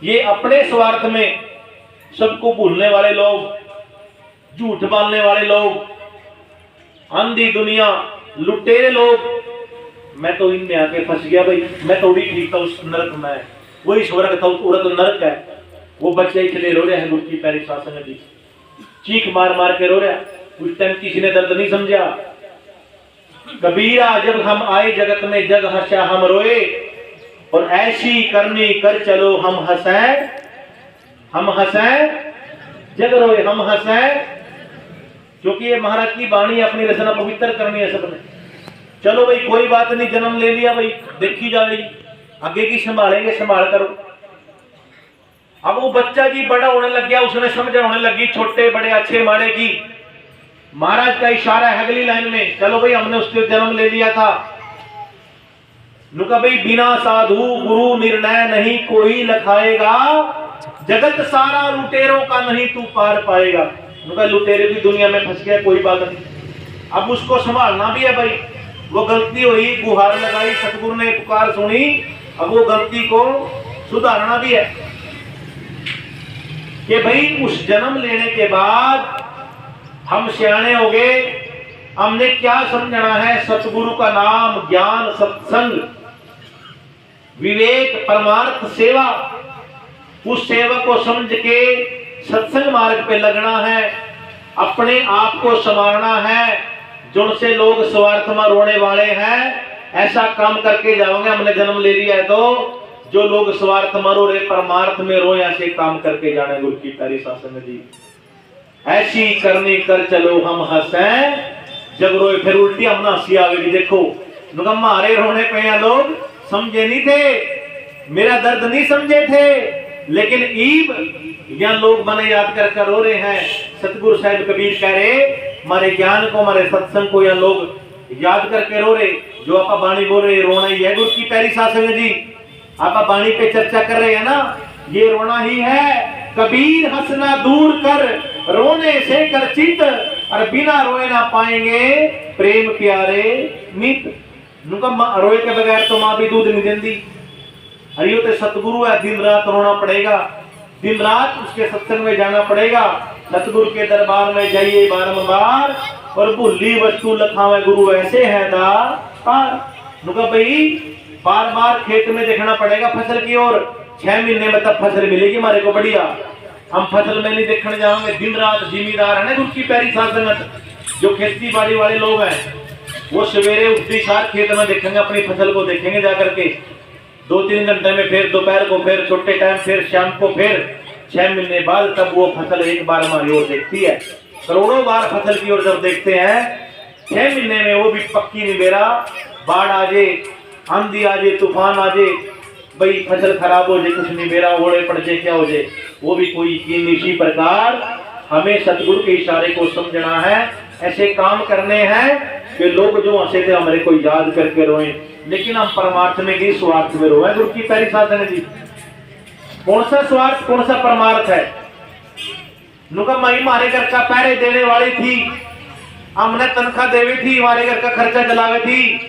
ये अपने स्वार्थ में सबको भूलने वाले लोग, झूठ बोलने वाले लोग, अंधी दुनिया, लुटेरे लोग, मैं तो इनमें आके फंस गया भाई, मैं थोड़ी ठीक था उस नरक में, वही स्वर्ग था पूरा तो नरक है। वो बच्चे इसलिए रो रहे हैं, गुरु की प्यारी साथ संगत जी, चीख मार मार के रो रहा। उस टाइम किसी ने दर्द नहीं समझा। कबीरा जब हम आए जगत में जग हंसा हम रोए, और ऐसी करनी कर चलो हम हंसें, हम हंसें जग रोए हम हंसें। क्योंकि ये महाराज की वाणी अपनी रचना पवित्र करनी है सबने। चलो भाई कोई बात नहीं, जन्म ले लिया भाई, देखी जाएगी, आगे की संभालेंगे, संभाल करो। अब वो बच्चा जी बड़ा होने लग गया, उसने समझ होने लगी छोटे बड़े अच्छे माड़े की। महाराज का इशारा है अगली लाइन में, चलो भाई हमने उसके जन्म ले लिया था, नुका भाई बिना साधु गुरु निर्णय नहीं कोई लखाएगा, जगत सारा लुटेरों का नहीं तू पार पाएगा। नुका लुटेरे भी दुनिया में फंस गया, कोई बात नहीं, अब उसको संभालना भी है भाई। वो गलती हुई, गुहार लगाई, सतगुरु ने पुकार सुनी, अब वो गलती को सुधारना भी है कि भाई उस जन्म लेने के बाद हम सियाने हो गए, हमने क्या समझना है, सतगुरु का नाम, ज्ञान, सत्संग, विवेक, परमार्थ, सेवा। उस सेवा को समझ के सत्संग मार्ग पे लगना है, अपने आप को संवारना है। जिनसे लोग स्वार्थ में रोने वाले हैं, ऐसा काम करके जाओगे, हमने जन्म ले लिया है तो जो लोग स्वार्थ में रो रहे, परमार्थ में रो, ऐसे काम करके जाने गुरु की प्यारी शासन जी। ऐसी करनी कर चलो हम हंसें जब रोए। फिर उल्टी हम हंसी आ गई, देखो हमारे रोने पे यहाँ लोग समझे नहीं थे, मेरा दर्द नहीं समझे थे, लेकिन ईब यहाँ लोग मने याद कर रो रहे हैं। सतगुरु साहिब कबीर कह रहे, हमारे ज्ञान को, हमारे सत्संग को यहाँ लोग याद करके रो रहे। जो आप बाणी बोल रहे, रोना ही है गुरु की प्यारी शासन जी। आप बाणी पे चर्चा कर रहे हैं ना, ये रोना ही है। कबीर हंसना दूर कर, रोने से कर चित, और बिना रोए ना पाएंगे प्रेम प्यारे मित। नुका रोए के बगैर तो माँ भी दूध नहीं देती। अरे तो सतगुरु है, दिन रात रोना पड़ेगा, दिन रात उसके सत्संग में जाना पड़ेगा। सतगुरु के दरबार में जाइए बारंबार, और भूली वस्तु लखावे गुरु ऐसे है दातार। नुका भाई बार बार खेत में देखना पड़ेगा फसल की ओर, 6 महीने में तब फसल मिलेगी हमारे को बढ़िया। हम फसल में नहीं देखने जाएंगे, दिन रात जिम्मेदार है ना गुरु की प्यारी साथ। जो खेती बाड़ी वाले लोग हैं वो सवेरे उठती सार खेत में देखेंगे, अपनी फसल को देखेंगे जाकर के, 2-3 घंटे में, फिर दोपहर को, फिर छोटे टाइम, फिर शाम को, फिर 6 महीने बाद तब वो फसल एक बार हमारी ओर देखती है। करोड़ों बार फसल की ओर जब देखते हैं, 6 महीने में वो भी पक्की नहीं बेरा, बाढ़ आ जाए, आंधी आ जाए, तूफान आ जाए, भाई फसल खराब हो जाए, कुछ नहीं बेरा, ओले पड़ जाए, क्या हो जाए, वो भी कोई यकीन। इसी प्रकार हमें सतगुरु के इशारे को समझना है, ऐसे काम करने हैं कि लोग जो हंसे थे हमारे को याद करके रोए, लेकिन हम परमार्थ में की स्वार्थ में रोए। गुरु की प्यारी साधन जी, कौन सा स्वार्थ कौन सा परमार्थ है। नुका माई हमारे घर का पहरे देने वाली थी, हमने तनख्वाह देवी थी, हमारे घर का खर्चा चलावे थी,